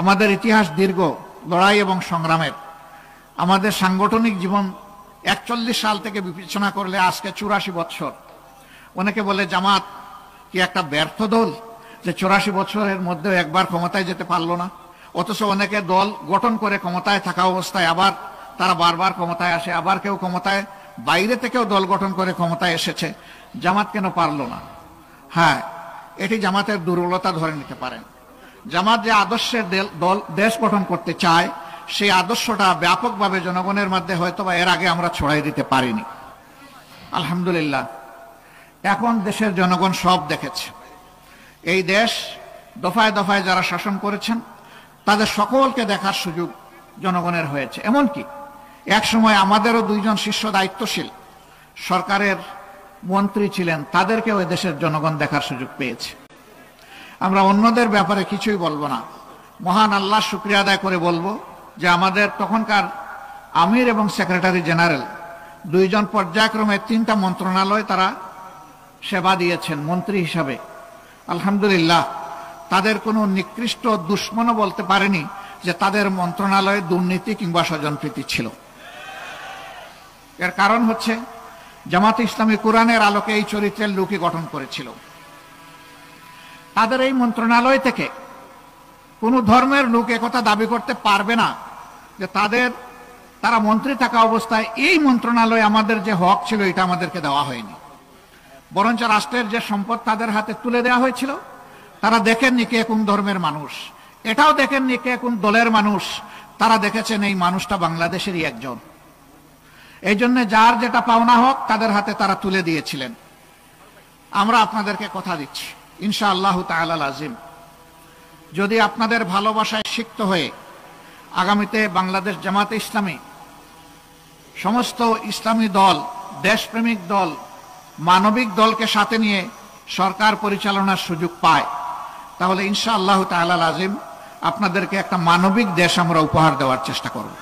আমাদের ইতিহাস দীর্ঘ লড়াই এবং সংগ্রামের। আমাদের সাংগঠনিক জীবন 41 সাল থেকে বিবেচনা করলে আজকে 84 বছর। অনেকে বলে জামাত কি একটা ব্যর্থ দল যে 84 বছরের মধ্যে একবার ক্ষমতায় যেতে পারলো না, অথচ অনেকে দল গঠন করে ক্ষমতায় থাকা অবস্থায় আবার তারা বারবার ক্ষমতায় আসে, আবার কেউ ক্ষমতায় বাইরে থেকেও দল গঠন করে ক্ষমতায় এসেছে। জামাত কেন পারলো না? হ্যাঁ, এটি জামাতের দুর্বলতা ধরে নিতে পারেন। জামাত যে আদর্শের দল দেশ গঠন করতে চায়, সেই আদর্শটা ব্যাপকভাবে জনগণের মধ্যে হয়তো বা এর আগে আমরা ছড়াই দিতে পারিনি। আলহামদুলিল্লাহ, এখন দেশের জনগণ সব দেখেছে। এই দেশ দফায় দফায় যারা শাসন করেছেন তাদের সকলকে দেখার সুযোগ জনগণের হয়েছে। এমনকি এক সময় আমাদেরও 2 জন শীর্ষ দায়িত্বশীল সরকারের মন্ত্রী ছিলেন, তাদেরকেও দেশের জনগণ দেখার সুযোগ পেয়েছে। আমরা অন্যদের ব্যাপারে কিছুই বলবো না, মহান আল্লাহ শুকরিয়া আদায় করে বলবো যে আমাদের তখনকার আমির এবং সেক্রেটারি জেনারেল 2 জন পর্যায়ক্রমে 3টা মন্ত্রণালয় তারা সেবা দিয়েছেন মন্ত্রী হিসাবে। আলহামদুলিল্লাহ, তাদের কোনো নিকৃষ্ট দুশ্মনও বলতে পারেনি যে তাদের মন্ত্রণালয়ে দুর্নীতি কিংবা স্বজনপ্রীতি ছিল। এর কারণ হচ্ছে জামাত ইসলামী কোরআনের আলোকে এই চরিত্রের লোকই গঠন করেছিল। তাদের এই মন্ত্রণালয় থেকে কোনো ধর্মের লোক একথা দাবি করতে পারবে না যে তারা মন্ত্রী থাকা অবস্থায় এই মন্ত্রণালয়ে আমাদের যে হক ছিল এটা আমাদেরকে দেওয়া হয়নি। বরঞ্চ রাষ্ট্রের যে সম্পদ তাদের হাতে তুলে দেওয়া হয়েছিল, তারা দেখেননি কে কোন ধর্মের মানুষ, এটাও দেখেননি কে কোন দলের মানুষ, তারা দেখেছেন এই মানুষটা বাংলাদেশেরই একজন। এই জন্য যার যেটা পাওনা হক তাদের হাতে তারা তুলে দিয়েছিলেন। আমরা আপনাদেরকে কথা দিচ্ছি ইনশাআল্লাহ তাআলা আজিম, যদি আপনাদের ভালোবাসায় সিক্ত হয়ে আগামীতে বাংলাদেশ জামাতে ইসলামী সমস্ত ইসলামী দল, দেশপ্রেমিক দল, মানবিক দলকে সাথে নিয়ে সরকার পরিচালনার সুযোগ পায়, তাহলে ইনশাআল্লাহ তাআলা আজিম আপনাদেরকে একটা মানবিক দেশ আমরা উপহার দেওয়ার চেষ্টা করব।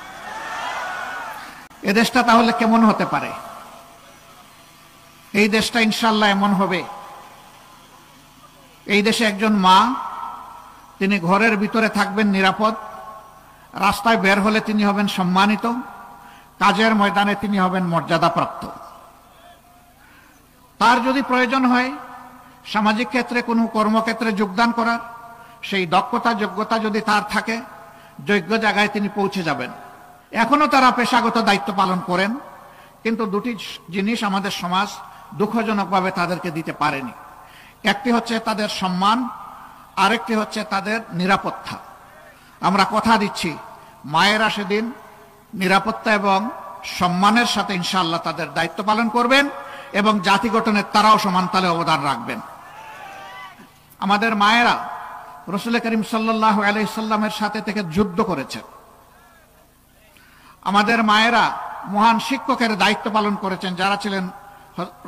এ দেশটা তাহলে কেমন হতে পারে? এই দেশটা ইনশাআল্লাহ এমন হবে, এই দেশে একজন মা, তিনি ঘরের ভিতরে থাকবেন নিরাপদ, রাস্তায় বের হলে তিনি হবেন সম্মানিত, কাজের ময়দানে তিনি হবেন মর্যাদাপ্রাপ্ত। তার যদি প্রয়োজন হয় সামাজিক ক্ষেত্রে কোনো কর্মক্ষেত্রে যোগদান করার, সেই দক্ষতা যোগ্যতা যদি তার থাকে, যোগ্য জায়গায় তিনি পৌঁছে যাবেন। এখনো তারা পেশাগত দায়িত্ব পালন করেন, কিন্তু 2টি জিনিস আমাদের সমাজ দুঃখজনকভাবে তাদেরকে দিতে পারেনি। একটি হচ্ছে তাদের সম্মান, আরেকটি হচ্ছে তাদের নিরাপত্তা। আমরা কথা দিচ্ছি মায়েরা সেদিন নিরাপত্তা এবং সম্মানের সাথে ইনশাআল্লাহ তাদের দায়িত্ব পালন করবেন এবং জাতি গঠনের তারাও সমান তালে অবদান রাখবেন। আমাদের মায়েরা রাসূল করিম সাল্লাল্লাহু আলাইহি সাল্লামের সাথে থেকে যুদ্ধ করেছেন। আমাদের মায়েরা মহান শিক্ষকের দায়িত্ব পালন করেছেন, যারা ছিলেন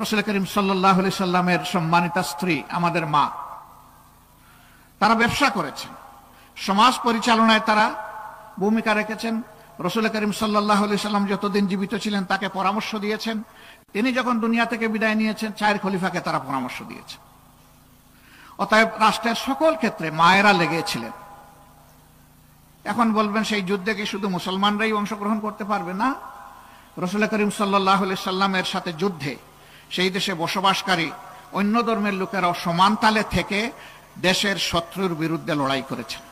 রাসূল করিম সাল্লাল্লাহু আলাইহি সাল্লামের সম্মানিতা স্ত্রী, আমাদের মা। তারা ব্যবসা করেছেন, সমাজ পরিচালনায় তারা ভূমিকা রেখেছেন। রাসূল করিম সাল্লাল্লাহু আলাইহি সাল্লাম যতদিন জীবিত ছিলেন তাকে পরামর্শ দিয়েছেন, তিনি যখন দুনিয়া থেকে বিদায় নিয়েছেন 4 খলিফাকে তারা পরামর্শ দিয়েছেন। অতএব রাষ্ট্রের সকল ক্ষেত্রে মায়েরা লেগেছিলেন। এখন বলবেন সেই যুদ্ধে কি শুধু মুসলমানরাই অংশগ্রহণ করতে পারবে? না, রাসূল করিম সাল্লাল্লাহু আলাইহি সাল্লামের সাথে যুদ্ধে সেই দেশে বসবাসকারী অন্য ধর্মের লোকেরাও সমান তালে থেকে দেশের শত্রুর বিরুদ্ধে লড়াই করেছেন।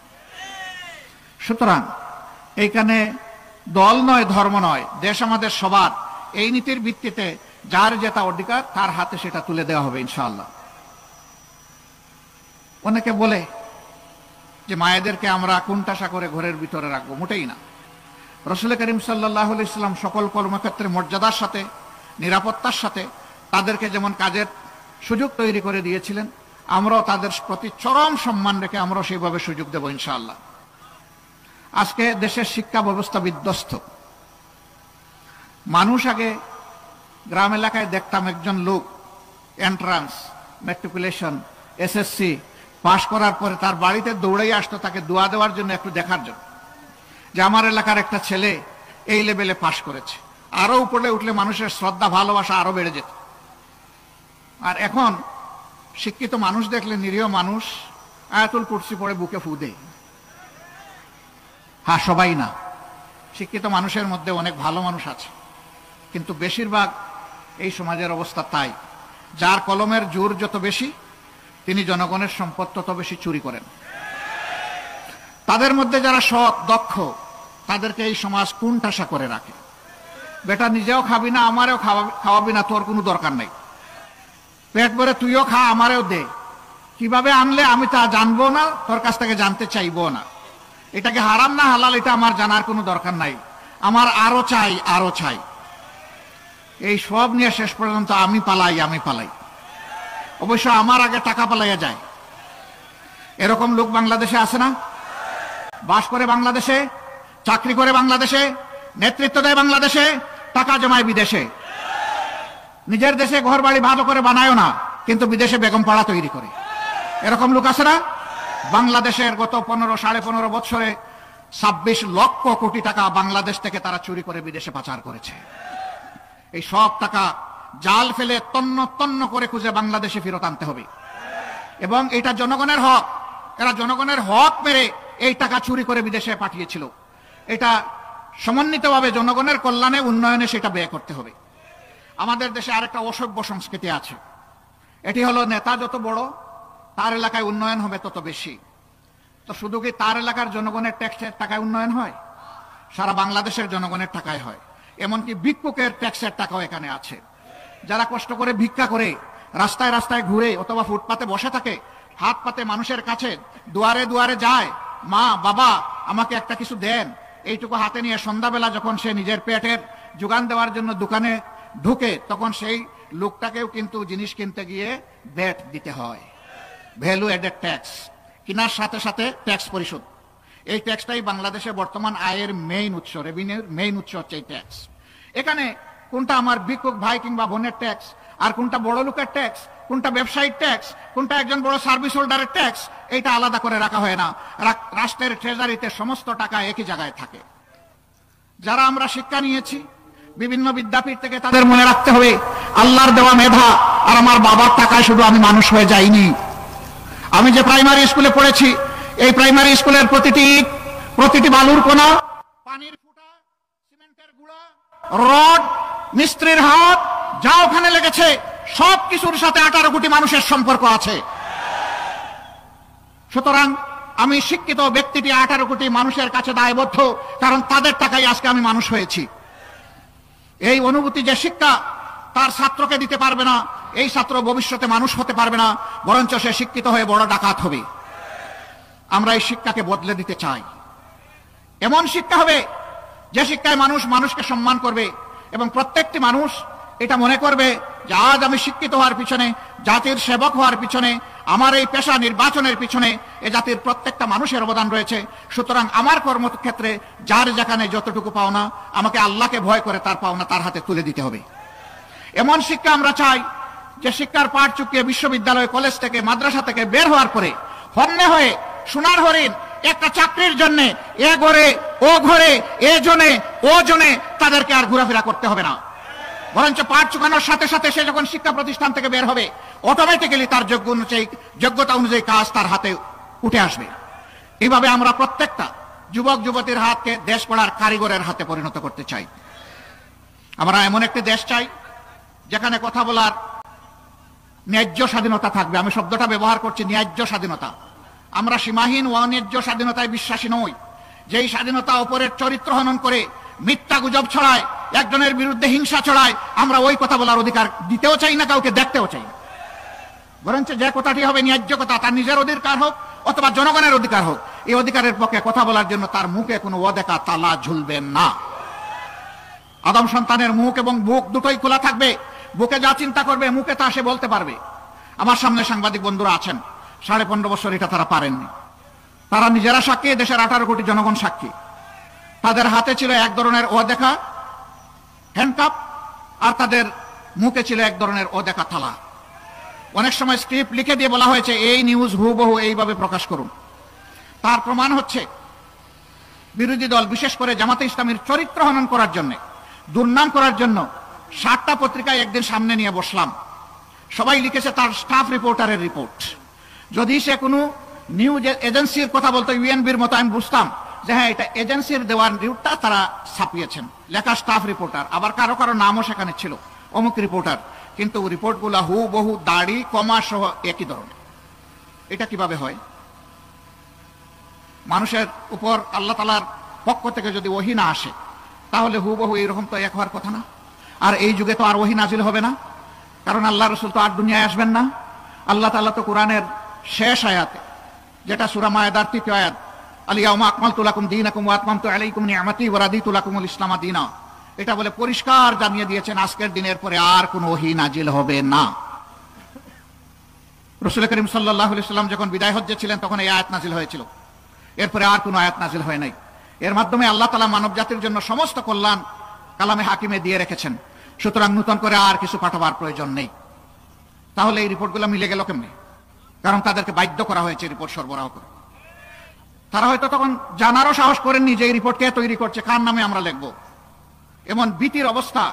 সুতরাং এইখানে দল নয়, ধর্ম নয়, দেশ আমাদের সবার। এই নীতির ভিত্তিতে যার যেটা অধিকার তার হাতে সেটা তুলে দেওয়া হবে ইনশাআল্লাহ। অনেকে বলে যে মায়েদেরকে আমরা কোণঠাসা করে ঘরের ভিতরে রাখবো, মোটেই না। রাসূল করিম সাল্লাল্লাহু আলাইহি সাল্লাম সকল কর্মক্ষেত্রে মর্যাদার সাথে, নিরাপত্তার সাথে তাদেরকে যেমন কাজের সুযোগ তৈরি করে দিয়েছিলেন, আমরাও তাদের প্রতি চরম সম্মান রেখে আমরাও সেইভাবে সুযোগ দেব ইনশাআল্লাহ। আজকে দেশের শিক্ষা ব্যবস্থা বিধ্বস্ত। মানুষ আগে গ্রাম এলাকায় দেখতাম একজন লোক এন্ট্রান্স, ম্যাট্রিকুলেশন, এসএসসি পাশ করার পরে তার বাড়িতে দৌড়াই আসতো তাকে দোয়া দেওয়ার জন্য, একটু দেখার জন্য যে আমার এলাকার একটা ছেলে এই লেভেলে পাশ করেছে। আরো উপরে উঠলে মানুষের শ্রদ্ধা ভালোবাসা আরো বেড়ে যেত। আর এখন শিক্ষিত মানুষ দেখলে, নিরীহ মানুষ আয়াতুল কুরসি পড়ে বুকে ফু দেয়। হ্যাঁ, সবাই না, শিক্ষিত মানুষের মধ্যে অনেক ভালো মানুষ আছে, কিন্তু বেশিরভাগ এই সমাজের অবস্থা তাই। যার কলমের জোর যত বেশি, তিনি জনগণের সম্পদ তত বেশি চুরি করেন। তাদের মধ্যে যারা সৎ দক্ষ, তাদেরকে এই সমাজ কুণ্ঠাসা করে রাখে। বেটা নিজেও খাবি না, আমারেও খাওয়াবি না, তোর কোনো দরকার নেই, পেট ভরে তুইও খা, আমারেও দে। কিভাবে আনলে আমি তা জানবো না, তোর কাছ থেকে জানতে চাইবো না। এটাকে হারাম না হালাল এটা আমার জানার কোনো দরকার নাই, আমার আরো চাই, আরো চাই। এই সব নিয়ে শেষ পর্যন্ত আমি পালাই। অবশ্য আমার আগে টাকা পালাইয়া যায়। এরকম লোক বাংলাদেশে আছে না? বাস করে বাংলাদেশে, চাকরি করে বাংলাদেশে, নেতৃত্ব দেয় বাংলাদেশে, টাকা জমায় বিদেশে। নিজের দেশে ঘর বাড়ি ভালো করে বানায়ও না, কিন্তু বিদেশে বেগম পাড়া তৈরি করে। এরকম লোক আছে না? বাংলাদেশের গত 15-15.5 বছরে 26 লক্ষ কোটি টাকা বাংলাদেশ থেকে তারা চুরি করে বিদেশে পাচার করেছে। এই সব টাকা জাল ফেলে তন্ন তন্ন করে খুঁজে বাংলাদেশে ফেরত আনতে হবে, এবং এটা জনগণের হক। এরা জনগণের হক মেরে এই টাকা চুরি করে বিদেশে পাঠিয়েছিল। এটা সমন্বিতভাবে জনগণের কল্যাণে, উন্নয়নে সেটা ব্যয় করতে হবে। আমাদের দেশে আরেকটা অসভ্য সংস্কৃতি আছে, এটি হলো নেতা যত বড়, তার এলাকায় উন্নয়ন হবে তত বেশি। তো শুধু কি তার এলাকার জনগণের ট্যাক্সের টাকায় উন্নয়ন হয়? সারা বাংলাদেশের জনগণের টাকায় হয়। এমনকি ভিক্ষুকের ট্যাক্সের টাকাও এখানে আছে। যারা কষ্ট করে ভিক্ষা করে, রাস্তায় রাস্তায় ঘুরে অথবা ফুটপাতে বসে থাকে, হাত পাতে মানুষের কাছে দুয়ারে দুয়ারে যায়, মা বাবা আমাকে একটা কিছু দেন, এইটুকু হাতে নিয়ে সন্ধ্যাবেলা যখন সে নিজের পেটের যোগান দেওয়ার জন্য দোকানে ঢুকে, তখন সেই লোকটাকেও কিন্তু জিনিস কিনতে গিয়ে ভ্যাট দিতে হয়, ভ্যালু এডেড ট্যাক্স। কেনার সাথে সাথে ট্যাক্স পরিশোধ। এই ট্যাক্সটাই বাংলাদেশে বর্তমান আয়ের মেইন উৎস, রেভিনিউর মেইন উৎস হচ্ছে এই ট্যাক্স। এখানে কোনটা আমার ভিক্ষুক ভাই কিংবা বোনের ট্যাক্স, আর কোনটা বড় লোকের ট্যাক্স, কোনটা ব্যবসায়িক ট্যাক্স, কোনটা একজন বড় সার্ভিস হোল্ডারের ট্যাক্স, এইটা আলাদা করে রাখা হয় না। রাষ্ট্রের ট্রেজারিতে সমস্ত টাকা একই জায়গায় থাকে। যারা আমরা শিক্ষা নিয়েছি বিভিন্ন বিদ্যাপীঠ থেকে, তাদের মনে রাখতে হবে আল্লাহর দেওয়া মেধা আর আমার বাবার টাকায় শুধু আমি মানুষ হয়ে যাইনি। আমি যে প্রাইমারি স্কুলে পড়েছি, এই প্রাইমারি স্কুলের প্রতিটি বালুর কোনা, পানির ফুটা, সিমেন্টের গুঁড়া, রড, মিস্ত্রির হাত যা ওখানে লেগেছে, সব কিছুর সাথে 18 কোটি মানুষের সম্পর্ক আছে। সুতরাং আমি শিক্ষিত ব্যক্তিটি 18 কোটি মানুষের কাছে দায়বদ্ধ, কারণ তাদের টাকায় আজকে আমি মানুষ হয়েছি। এই অনুভূতি যে শিক্ষা তার ছাত্রকে দিতে পারবে না, এই ছাত্র ভবিষ্যতে মানুষ হতে পারবে না, বরঞ্চ সে শিক্ষিত হয়ে বড় ডাকাত হবে। আমরা এই শিক্ষাকে বদলে দিতে চাই। এমন শিক্ষা হবে যে শিক্ষায় মানুষ মানুষকে সম্মান করবে, এবং প্রত্যেকটি মানুষ এটা মনে করবে যে আজ আমি শিক্ষিত হওয়ার পিছনে, জাতির সেবক হওয়ার পিছনে, আমার এই পেশা নির্বাচনের পিছনে এ জাতির প্রত্যেকটা মানুষের অবদান রয়েছে। সুতরাং আমার কর্মক্ষেত্রে যার যেখানে যতটুকু পাওনা, আমাকে আল্লাহকে ভয় করে তার পাওনা তার হাতে তুলে দিতে হবে। এমন শিক্ষা আমরা চাই যে শিক্ষার পাঠ চুকিয়ে বিশ্ববিদ্যালয়, কলেজ থেকে, মাদ্রাসা থেকে বের হওয়ার পরে হন্যে হয়ে সোনার হরিণ একটা চাকরির জন্য এ ঘরে ও ঘরে, এ জনে ও জনে তাদেরকে আর ঘোরাফেরা করতে হবে না। বরঞ্চ পাঠ চুকানোর সাথে সাথে সে যখন শিক্ষা প্রতিষ্ঠান থেকে বের হবে, অটোমেটিক্যালি তার যোগ্যতা অনুযায়ী কাজ তার হাতে উঠে আসবে। এইভাবে আমরা প্রত্যেকটা যুবক যুবতীর হাতকে দেশ গড়ার কারিগরের হাতে পরিণত করতে চাই। আমরা এমন একটি দেশ চাই যেখানে কথা বলার ন্যায্য স্বাধীনতা থাকবে। আমি শব্দটা ব্যবহার করছি, ন্যায্য স্বাধীনতা। আমরা সীমাহীন ও অন্যায্য স্বাধীনতায় বিশ্বাসী নই, যেই স্বাধীনতা অপরের চরিত্র হনন করে, মিথ্যা গুজব ছড়ায়, একজনের বিরুদ্ধে হিংসা ছড়ায়, আমরা ওই কথা বলার অধিকার দিতেও চাই না, কাউকে দেখতেও চাই না। বরঞ্চ যে কথাটি হবে ন্যায্য কথা, তার নিজের অধিকার হোক অথবা জনগণের অধিকার হোক, এই অধিকারের পক্ষে কথা বলার জন্য তার মুখে কোনো অদেখা তালা ঝুলবেন না। আদম সন্তানের মুখ এবং বুক দুটোই খোলা থাকবে। বুকে যা চিন্তা করবে মুখে তা সে বলতে পারবে। আমার সামনে সাংবাদিক বন্ধুরা আছেন, 15.5 বছর এটা তারা পারেননি। তারা নিজেরা সাক্ষী, দেশের 18 কোটি জনগণ সাক্ষী। তাদের হাতে ছিল এক ধরনের অদেখা হ্যান্ডকাপ, আর তাদের মুখে ছিল এক ধরনের অদেখা থালা। অনেক সময় স্ক্রিপ্ট লিখে দিয়ে বলা হয়েছে এই নিউজ হুবহু এইভাবে প্রকাশ করুন। তার প্রমাণ হচ্ছে বিরোধী দল, বিশেষ করে জামাতে ইসলামীর চরিত্র হনন করার জন্য, দুর্নাম করার জন্য 7টা পত্রিকায় একদিন সামনে নিয়ে বসলাম। সবাই লিখেছে তার স্টাফ রিপোর্টারের রিপোর্ট। যদি সে কোনো নিউজ এজেন্সির কথা বলতো, ইউএনবির মতো, আমি বুঝতাম যে হ্যাঁ এটা এজেন্সির দেওয়ার রিপোর্টটা তারা ছাপিয়েছেন, লেখা স্টাফ রিপোর্টার, আবার কারো কারো নামও সেখানে ছিল অমুক রিপোর্টার, কিন্তু রিপোর্টগুলো হুবহু দাড়ি কমা সহ একই ধরনের। এটা কিভাবে হয়? মানুষের উপর আল্লাহ তাআলার পক্ষ থেকে যদি ওহী না আসে তাহলে হুবহু এরকম তো এক হওয়ার কথা না। আর এই যুগে তো আর ওহী নাজিল হবে না, কারণ আল্লাহ রাসূল তো আর দুনিয়ায় আসবেন না। আল্লাহ তাআলা তো কোরআনের শেষ আয়াতে, যেটা সূরা মায়েদার 3য় আয়াত, আল-ইয়াউমা আকমালতু লাকুম দীনাকুম ওয়া আতমামতু আলাইকুম নি'মাতি ওয়া রাদিতু লাকুমুল ইসলামা দীনা, এটা বলে পরিষ্কার জানিয়ে দিয়েছেন আজকের দিনের পরে আর কোনো ওহী নাজিল হবে না। রাসূল করিম সাল্লাল্লাহু আলাইহি ওয়াসাল্লাম যখন বিদায় হজ্জে ছিলেন তখন এই আয়াত নাজিল হয়েছিল, এরপরে আর কোনো আয়াত নাজিল হয় নাই। এর মাধ্যমে আল্লাহ তাআলা মানব জাতির জন্য সমস্ত কল্যাণ কালামে হাকিমে দিয়ে রেখেছেন, সুতরাং নতুন করে আর কিছু পাঠাবার প্রয়োজন নেই। তাহলে এই রিপোর্টগুলো মিলে গেল কেমনে? কারণ তাদেরকে বাধ্য করা হয়েছে রিপোর্ট সরবরাহ করে। তারা হয়তো তখন জানারও সাহস করেননি যে এই রিপোর্ট কে তৈরি করছে, কার নামে আমরা লিখব। এমন ভীতির অবস্থা,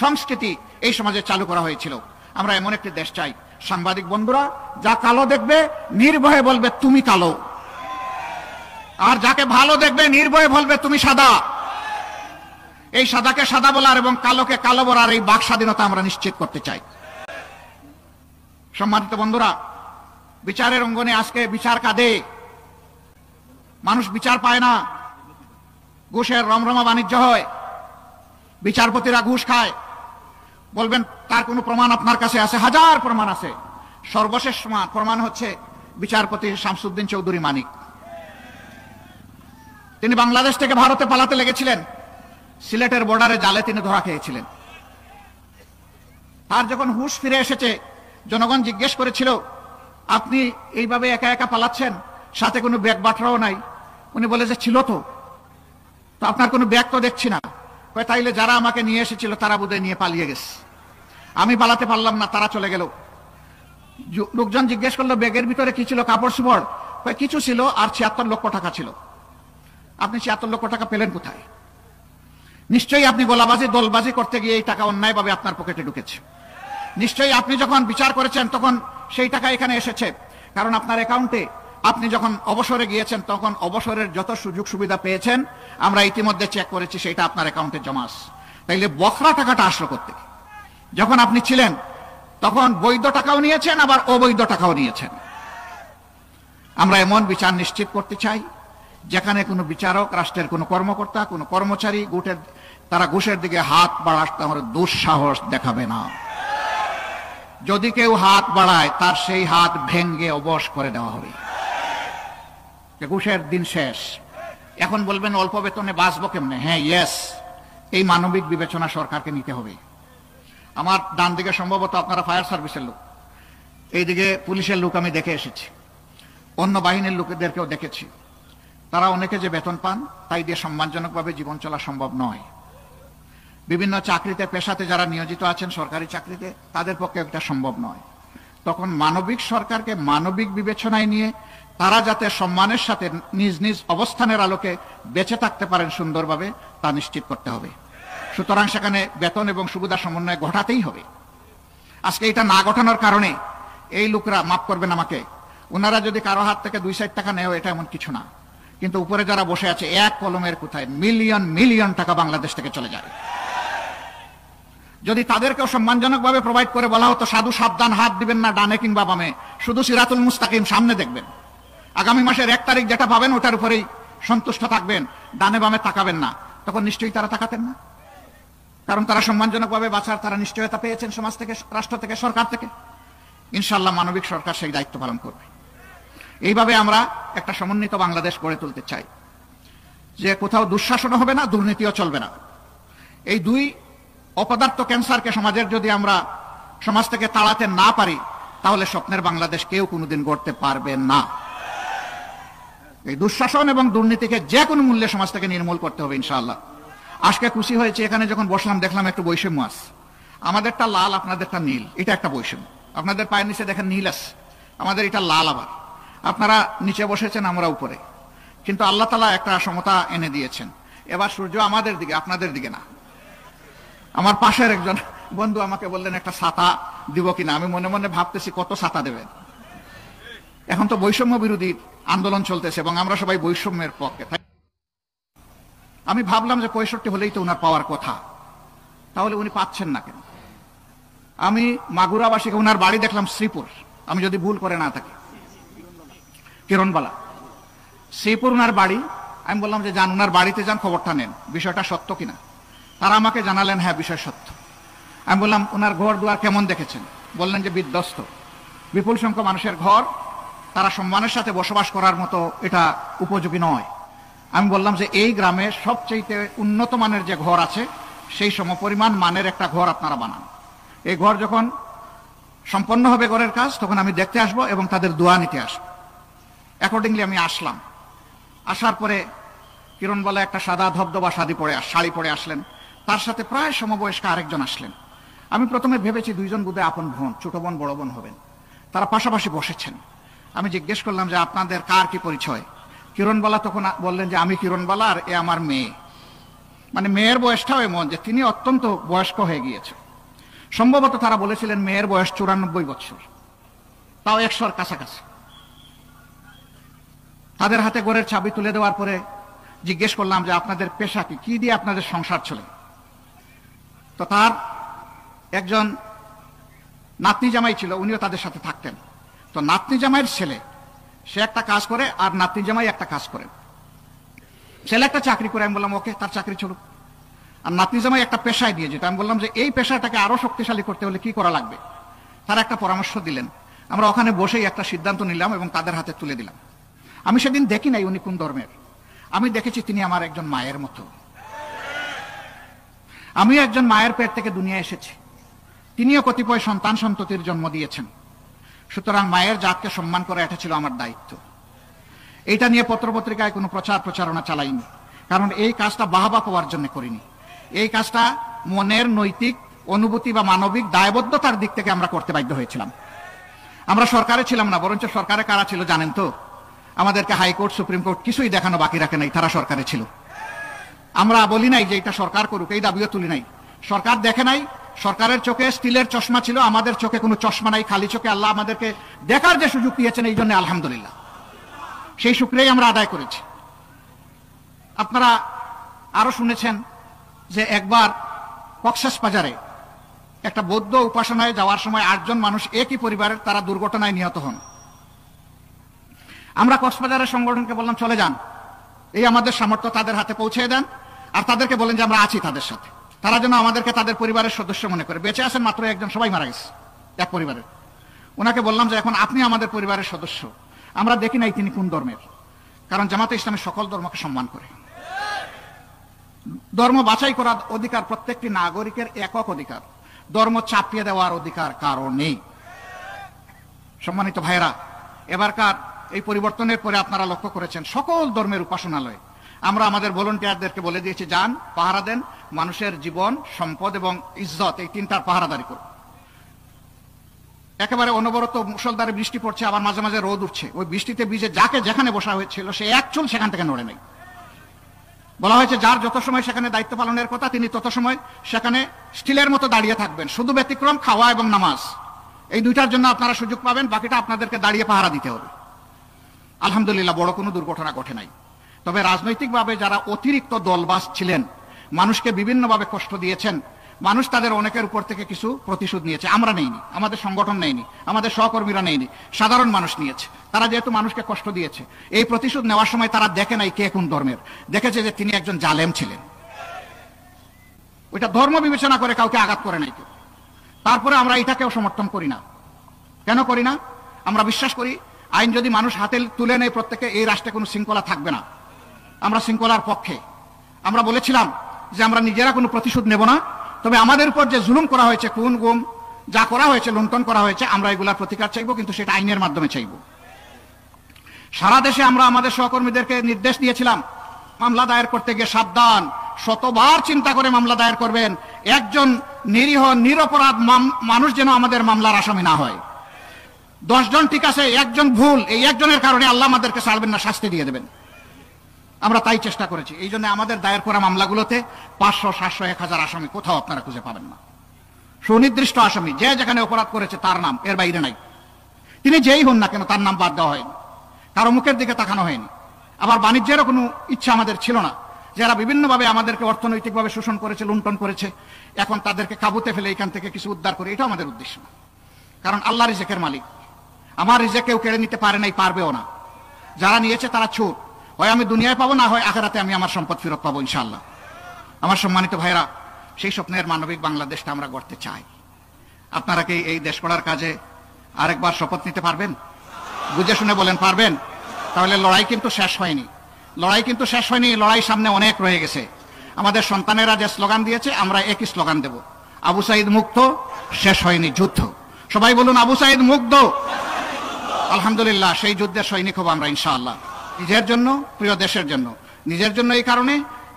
সংস্কৃতি এই সমাজে চালু করা হয়েছিল। আমরা এমন একটি দেশ চাই, সাংবাদিক বন্ধুরা যা কালো দেখবে নির্ভয়ে বলবে তুমি কালো, আর যাকে ভালো দেখবে নির্ভয়ে বলবে তুমি সাদা। এই সাদাকে সাদা বলার এবং কালোকে কালো বলার এই বাক স্বাধীনতা আমরা নিশ্চিত করতে চাই। সম্মানিত বন্ধুরা, বিচারের অঙ্গনে আজকে বিচার কাঁদে, মানুষ বিচার পায় না, ঘুষের রমরমা বাণিজ্য হয়, বিচারপতিরা ঘুষ খায়। বলবেন তার কোনো প্রমাণ আপনার কাছে আছে? হাজার প্রমাণ আছে। সর্বশেষ প্রমাণ হচ্ছে বিচারপতি শামসুদ্দিন চৌধুরী মানিক। তিনি বাংলাদেশ থেকে ভারতে পালাতে লেগেছিলেন, সিলেটের বর্ডারে জালে তিনি ধরা খেয়েছিলেন। তার যখন হুঁশ ফিরে এসেছে, জনগণ জিজ্ঞেস করেছিল আপনি এইভাবে একা একা পালাচ্ছেন, সাথে কোনো ব্যাগ বাটরাও নাই। উনি বলে যে ছিল তো আপনার কোনো ব্যাগ তো দেখছি না। তাইলে যারা আমাকে নিয়ে এসেছিল তারা বোধহয় নিয়ে পালিয়ে গেছে, আমি পালাতে পারলাম না, তারা চলে গেল। লোকজন জিজ্ঞেস করলো ব্যাগের ভিতরে কি ছিল? কাপড় চোপড়? কিছু ছিল, আর 76 লক্ষ টাকা ছিল। আপনি 76 লক্ষ টাকা পেলেন কোথায়? নিশ্চয়ই আপনি গোলাবাজি দলবাজি করতে গিয়ে এই টাকা অন্যায়ভাবে আপনার পকেটে ঢুকেছে। নিশ্চয়ই আপনি যখন বিচার করেছেন তখন সেই টাকা এখানে এসেছে, কারণ আপনার অ্যাকাউন্টে আপনি যখন অবসরে গিয়েছেন তখন অবসরের যত সুযোগ সুবিধা পেয়েছেন আমরা ইতিমধ্যে চেক করেছি, সেটা আপনার অ্যাকাউন্টে জমা আছে। তাইলে বখরা টাকাটা আসলো করতে, যখন আপনি ছিলেন তখন বৈধ টাকাও নিয়েছেন, আবার অবৈধ টাকাও নিয়েছেন। আমরা এমন বিচার নিশ্চিত করতে চাই যেখানে কোনো বিচারক, রাষ্ট্রের কোনো কর্মকর্তা, কোনো কর্মচারী তারা ঘুষের দিকে হাত বাড়াতে আমার দুঃসাহস দেখাবে না। যদি কেউ হাত বাড়ায় তার সেই হাত ভেঙ্গে অবশ করে দেওয়া হবে। ঘুষের দিন শেষ। এখন বলবেন অল্প বেতনে বাঁচবো কেমনে? হ্যাঁ, ইয়েস, এই মানবিক বিবেচনা সরকারকে নিতে হবে। আমার ডান দিকে সম্ভবত আপনারা ফায়ার সার্ভিসের লোক, এইদিকে পুলিশের লোক আমি দেখে এসেছি, অন্য বাহিনীর লোকেদেরকেও দেখেছি। তারা অনেকে যে বেতন পান তাই দিয়ে সম্মানজনকভাবে জীবন চলা সম্ভব নয়। বিভিন্ন চাকরিতে, পেশাতে যারা নিয়োজিত আছেন সরকারি চাকরিতে, তাদের পক্ষে এটা সম্ভব নয়। তখন মানবিক সরকারকে মানবিক বিবেচনায় নিয়ে তারা যাতে সম্মানের সাথে নিজ নিজ অবস্থানের আলোকে বেঁচে থাকতে পারেন সুন্দরভাবে, তা নিশ্চিত করতে হবে। সুতরাং সেখানে বেতন এবং সুবিধা সমন্বয় ঘটাতেই হবে। আজকে এটা না ঘটানোর কারণে এই লোকরা, মাফ করবেন আমাকে, ওনারা যদি কারো হাত থেকে 2 টাকা নেয় এটা এমন কিছু না, কিন্তু উপরে যারা বসে আছে এক কলমের কোথায় মিলিয়ন মিলিয়ন টাকা বাংলাদেশ থেকে চলে যায়। যদি তাদেরকেও সম্মানজনকভাবে প্রোভাইড করে বলা হতো সাধু সাবধান, হাত দিবেন না ডানে কিংবা বামে, শুধু সিরাতুল মুস্তাকিম সামনে দেখবেন, আগামী মাসের 1 তারিখ যেটা পাবেন ওটার উপরেই সন্তুষ্ট থাকবেন, ডানে বামে তাকাবেন না, তখন নিশ্চয়ই তারা তাকাতেন না। কারণ তারা সম্মানজনকভাবে বাঁচার তারা নিশ্চয়তা পেয়েছেন সমাজ থেকে, রাষ্ট্র থেকে, সরকার থেকে। ইনশাআল্লাহ মানবিক সরকার সেই দায়িত্ব পালন করবে। এইভাবে আমরা একটা সমন্বিত বাংলাদেশ গড়ে তুলতে চাই, যে কোথাও দুঃশাসনও হবে না, দুর্নীতিও চলবে না। এই দুই অপদার্থ ক্যান্সারকে সমাজের যদি আমরা সমাজ থেকে তাড়াতে না পারি তাহলে স্বপ্নের বাংলাদেশ কেউ কোনোদিন গড়তে পারবে না। এই দুঃশাসন এবং দুর্নীতিকে যে কোনো মূল্যে সমাজ থেকে নির্মূল করতে হবে ইনশাআল্লাহ। আজকে খুশি হয়েছে, এখানে যখন বসলাম দেখলাম একটু বৈষম্য আছে। আমাদেরটা লাল, আপনাদেরটা নীল, এটা একটা বৈষম্য। আপনাদের পায়ের নিচে দেখেন নীল আছে, আমাদের এটা লাল। আবার আপনারা নিচে বসেছেন, আমরা উপরে, কিন্তু আল্লাহ তাআলা একটা সমতা এনে দিয়েছেন। এবার সূর্য আমাদের দিকে, আপনাদের দিকে না। আমার পাশের একজন বন্ধু আমাকে বললেন একটা ছাতা দিব কিনা। আমি মনে মনে ভাবতেছি কত ছাতা দেবেন। এখন তো বৈষম্য বিরোধী আন্দোলন চলতেছে এবং আমরা সবাই বৈষম্যের পক্ষে। আমি ভাবলাম যে 65 হলেই তো ওনার পাওয়ার কথা, তাহলে উনি পাচ্ছেন না কেন? আমি মাগুরাবাসীকে, ওনার বাড়ি দেখলাম শ্রীপুর, আমি যদি ভুল করে না থাকি, কিরণবালা শ্রীপুর ওনার বাড়ি। আমি বললাম যে যান, ওনার বাড়িতে যান, খবরটা নেন, বিষয়টা সত্য কিনা। তারা আমাকে জানালেন হ্যাঁ বিষয় সত্য। আমি বললাম ওনার ঘর দুয়ার কেমন দেখেছেন? বললেন যে বিধ্বস্ত, বিপুল সংখ্যক মানুষের ঘর, তারা সম্মানের সাথে বসবাস করার মতো এটা উপযোগী নয়। আমি বললাম যে এই গ্রামে সবচেয়ে উন্নত মানের যে ঘর আছে সেই সমপরিমাণ মানের একটা ঘর আপনারা বানান। এই ঘর যখন সম্পন্ন হবে ঘরের কাজ, তখন আমি দেখতে আসবো এবং তাদের দোয়া নিতে আসবো। অ্যাকর্ডিংলি আমি আসলাম। আসার পরে কিরণবালা একটা সাদা ধবধবা শাড়ি পরে আসলেন, তার সাথে প্রায় সমবয়স্ক আরেকজন আসলেন। আমি প্রথমে ভেবেছি দুইজন বোধহয় আপন বোন, ছোট বোন বড় বোন হবেন। তারা পাশাপাশি বসেছেন। আমি জিজ্ঞেস করলাম যে আপনাদের কার কি পরিচয়? কিরণবালা তখন বললেন যে আমি কিরণবালা আর এ আমার মেয়ে। মানে মেয়ের বয়সটাও এমন যে তিনি অত্যন্ত বয়স্ক হয়ে গিয়েছে। সম্ভবত তারা বলেছিলেন মেয়ের বয়স 94 বছর, তাও 100-র কাছাকাছি। তাদের হাতে ঘরের চাবি তুলে দেওয়ার পরে জিজ্ঞেস করলাম যে আপনাদের পেশা কি, কি দিয়ে আপনাদের সংসার চলে? তো তার একজন নাতনি জামাই ছিল, উনিও তাদের সাথে থাকতেন। তো নাতনি জামাইয়ের ছেলে, সে একটা কাজ করে আর নাতনি জামাই একটা কাজ করে। ছেলে একটা চাকরি করে, আমি বললাম ওকে, তার চাকরি চলুক। আর নাতনি জামাই একটা পেশায় দিয়ে যেত। আমি বললাম যে এই পেশাটাকে আরো শক্তিশালী করতে হলে কি করা লাগবে? তারা একটা পরামর্শ দিলেন। আমরা ওখানে বসেই একটা সিদ্ধান্ত নিলাম এবং তাদের হাতে তুলে দিলাম। আমি সেদিন দেখি নাই উনি কোন ধর্মের, আমি দেখেছি তিনি আমার একজন মায়ের মতো। আমি একজন মায়ের পেট থেকে দুনিয়া এসেছি, তিনিও কতিপয় সন্তান সন্ততির জন্ম দিয়েছেন। সুতরাং মায়ের জাতকে সম্মান করা এটা ছিল আমার দায়িত্ব। এইটা নিয়ে পত্রপত্রিকায় কোনো প্রচারণা চালাইনি, কারণ এই কাজটা বাহবা পাওয়ার জন্য করিনি। এই কাজটা মনের নৈতিক অনুভূতি বা মানবিক দায়বদ্ধতার দিক থেকে আমরা করতে বাধ্য হয়েছিলাম। আমরা সরকারে ছিলাম না, বরঞ্চ সরকারে কারা ছিল জানেন তো? আমাদেরকে হাইকোর্ট সুপ্রিম কোর্ট কিছুই দেখানো বাকি রাখে নাই, তারা সরকারে ছিল। আমরা বলি নাই যে এটা সরকার করুক, এই দাবিও তুলি নাই। সরকার দেখে নাই, সরকারের চোখে স্টিলের চশমা ছিল, আমাদের চোখে কোনো চশমা নাই, খালি চোখে আল্লাহ আমাদেরকে দেখার যে সুযোগ দিয়েছেন, এই জন্য আলহামদুলিল্লাহ, সেই শুকরিয়াই আমরা আদায় করেছি। আপনারা আরো শুনেছেন যে একবার কক্সবাজারে একটা বৌদ্ধ উপাসনায় যাওয়ার সময় 8 জন মানুষ একই পরিবারের, তারা দুর্ঘটনায় নিহত হন। আমরা কক্সবাজারের সংগঠনকে বললাম চলে যান, এই আমাদের সামর্থ্য, তাদের হাতে পৌঁছে দেন আর তাদেরকে বলেন যে আমরা আছি তাদের সাথে, তারা যেন আমাদেরকে তাদের পরিবারের সদস্য মনে করে। বেঁচে আছেন মাত্র একজন, সবাই মারা গেছে এক পরিবারের। ওনাকে বললাম যে এখন আপনি আমাদের পরিবারের সদস্য। আমরা দেখি নাই তিনি কোন ধর্মের, কারণ জামাতে ইসলামী সকল ধর্মকে সম্মান করে। ধর্ম বাছাই করার অধিকার প্রত্যেকটি নাগরিকের একক অধিকার, ধর্ম চাপিয়ে দেওয়ার অধিকার কারো নেই। সম্মানিত ভাইরা, এবারকার এই পরিবর্তনের পরে আপনারা লক্ষ্য করেছেন সকল ধর্মের উপাসনালয় আমরা আমাদের ভলেন্টিয়ারদেরকে বলে দিয়েছি, যান পাহারা দেন, মানুষের জীবন, সম্পদ এবং ইজ্জত, এই 3টার পাহারাদারি করুন। একেবারে অনবরত মুষলধারে বৃষ্টি পড়ছে, আবার মাঝে মাঝে রোদ উঠছে। ওই বৃষ্টিতে ভিজে যাকে যেখানে বসা হয়েছিল সে এক চুল সেখান থেকে নড়ে নেই। বলা হয়েছে যার যত সময় সেখানে দায়িত্ব পালনের কথা, তিনি তত সময় সেখানে স্টিলের মতো দাঁড়িয়ে থাকবেন। শুধু ব্যতিক্রম খাওয়া এবং নামাজ, এই 2টার জন্য আপনারা সুযোগ পাবেন, বাকিটা আপনাদেরকে দাঁড়িয়ে পাহারা দিতে হবে। আলহামদুলিল্লাহ, বড় কোনো দুর্ঘটনা ঘটে নাই। তবে রাজনৈতিকভাবে যারা অতিরিক্ত দলবাজ ছিলেন, মানুষকে বিভিন্নভাবে কষ্ট দিয়েছেন, মানুষ তাদের অনেকের উপর থেকে কিছু প্রতিশোধ নিয়েছে। আমরা নেইনি, আমাদের সংগঠন নেয়নি, আমাদের সহকর্মীরা নেয়নি, সাধারণ মানুষ নিয়েছে। তারা যেহেতু মানুষকে কষ্ট দিয়েছে, এই প্রতিশোধ নেওয়ার সময় তারা দেখে নাই কে কোন ধর্মের, দেখেছে যে তিনি একজন জালেম ছিলেন। ওইটা ধর্ম বিবেচনা করে কাউকে আঘাত করে নাই কেউ। তারপরে আমরা এটাকেও সমর্থন করি না। কেন করি না? আমরা বিশ্বাস করি আইন যদি মানুষ হাতে তুলে নেয় প্রত্যেকে, এই রাষ্ট্রে কোনো শৃঙ্খলা থাকবে না। আমরা শৃঙ্খলার পক্ষে। আমরা বলেছিলাম যে আমরা নিজেরা কোনো প্রতিশোধ নেব না, তবে আমাদের উপর যে জুলুম করা হয়েছে, খুন গুম যা করা হয়েছে, লুণ্ঠন করা হয়েছে, আমরা এগুলার প্রতিকার চাইব, কিন্তু সেটা আইনের মাধ্যমে চাইব। সারা দেশে আমরা আমাদের সহকর্মীদেরকে নির্দেশ দিয়েছিলাম, মামলা দায়ের করতে গিয়ে সাবধান, শতবার চিন্তা করে মামলা দায়ের করবেন। একজন নিরীহ নিরপরাধ মানুষ যেন আমাদের মামলার আসামি না হয়। 10 জন ঠিক আছে, একজন ভুল, এই একজনের কারণে আল্লাহ আমাদেরকে ছাড়বেন না, শাস্তি দিয়ে দেবেন। আমরা তাই চেষ্টা করেছি। এই জন্য আমাদের দায়ের করা মামলাগুলোতে 500, 700, 1000 আসামি কোথাও আপনারা খুঁজে পাবেন না। সুনির্দিষ্ট আসামি, যে যেখানে অপরাধ করেছে তার নাম, এর বাইরে নাই। তিনি যেই হন না কেন, তার নাম বাদ দেওয়া হয়নি, কারো মুখের দিকে তাকানো হয়নি। আবার বাণিজ্যেরও কোনো ইচ্ছা আমাদের ছিল না যারা বিভিন্নভাবে আমাদেরকে অর্থনৈতিকভাবে শোষণ করেছে, লুণ্ঠন করেছে, এখন তাদেরকে কাবুতে ফেলে এখান থেকে কিছু উদ্ধার করে, এটা আমাদের উদ্দেশ্য না। কারণ আল্লাহ রিজেকের মালিক, আমার রিজেক কেউ কেড়ে নিতে পারে নাই, পারবেও না। যারা নিয়েছে তারা চোর, হয় আমি দুনিয়ায় পাবো, না হয় আখিরাতে আমি আমার সম্পদ ফেরত পাবো ইনশাআল্লাহ। আমার সম্মানিত ভাইরা, সেই স্বপ্নের মানবিক বাংলাদেশটা আমরা গড়তে চাই। আপনারা কি এই দেশ গড়ার কাজে আরেকবার শপথ নিতে পারবেন? বুঝে শুনে বলেন, পারবেন? তাহলে লড়াই কিন্তু শেষ হয়নি, লড়াই কিন্তু শেষ হয়নি, লড়াই সামনে অনেক রয়ে গেছে। আমাদের সন্তানেরা যে স্লোগান দিয়েছে, আমরা একই স্লোগান দেব, আবু সাইদ মুক্ত, শেষ হয়নি যুদ্ধ। সবাই বলুন, আবু সাইদ মুক্ত। আলহামদুলিল্লাহ, সেই যুদ্ধের সৈনিক হব আমরা ইনশাআল্লাহ। নিজের জন্য, প্রিয় দেশের জন্য। নিজের জন্য এই কারণে,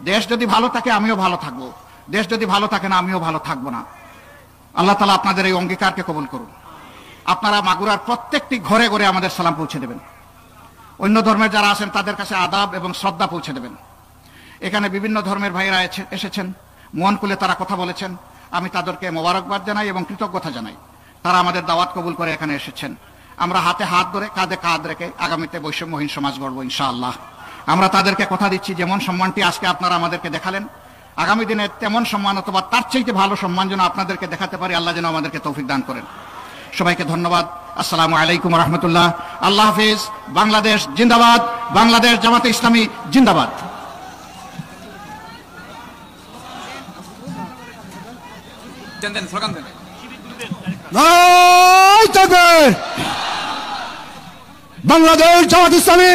দেশ যদি ভালো থাকে আমিও ভালো থাকবো, দেশ যদি ভালো থাকে না আমিও ভালো থাকবো না। আল্লাহ তাআলা আপনাদের এই অঙ্গীকারকে কবুল করুন। আপনারা মাগুরার প্রত্যেকটি ঘরে ঘরে আমাদের সালাম পৌঁছে দেবেন। অন্য ধর্মের যারা আছেন তাদের কাছে আদাব এবং শ্রদ্ধা পৌঁছে দেবেন। এখানে বিভিন্ন ধর্মের ভাইরা এসেছেন, মন খুলে তারা কথা বলেছেন। আমি তাদেরকে মোবারকবাদ জানাই এবং কৃতজ্ঞতা জানাই। তারা আমাদের দাওয়াত কবুল করে এখানে এসেছেন। আমরা হাতে হাত ধরে, কাঁধে কাঁধ রেখে আগামীতে বৈষম্যহীন সমাজ গড়বো ইনশাআল্লাহ। আমরা তাদেরকে কথা দিচ্ছি, যেমন সম্মানটি আজকে আপনারা আমাদেরকে দেখালেন, আগামী দিনে তেমন সম্মান অথবা তার চাইতে ভালো সম্মান যেন আপনাদেরকে দেখাতে পারি, আল্লাহ যেন আমাদেরকে তৌফিক দান করেন। সবাইকে ধন্যবাদ। আসসালামু আলাইকুম রহমতুল্লাহ। আল্লাহ হাফিজ। বাংলাদেশ জিন্দাবাদ। বাংলাদেশ জামাতে ইসলামী জিন্দাবাদ। বাংলাদেশ জামাত ইসলামী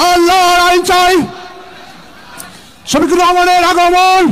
আল্লাহর আইন চাই। শফিকুর রহমানের আগমন।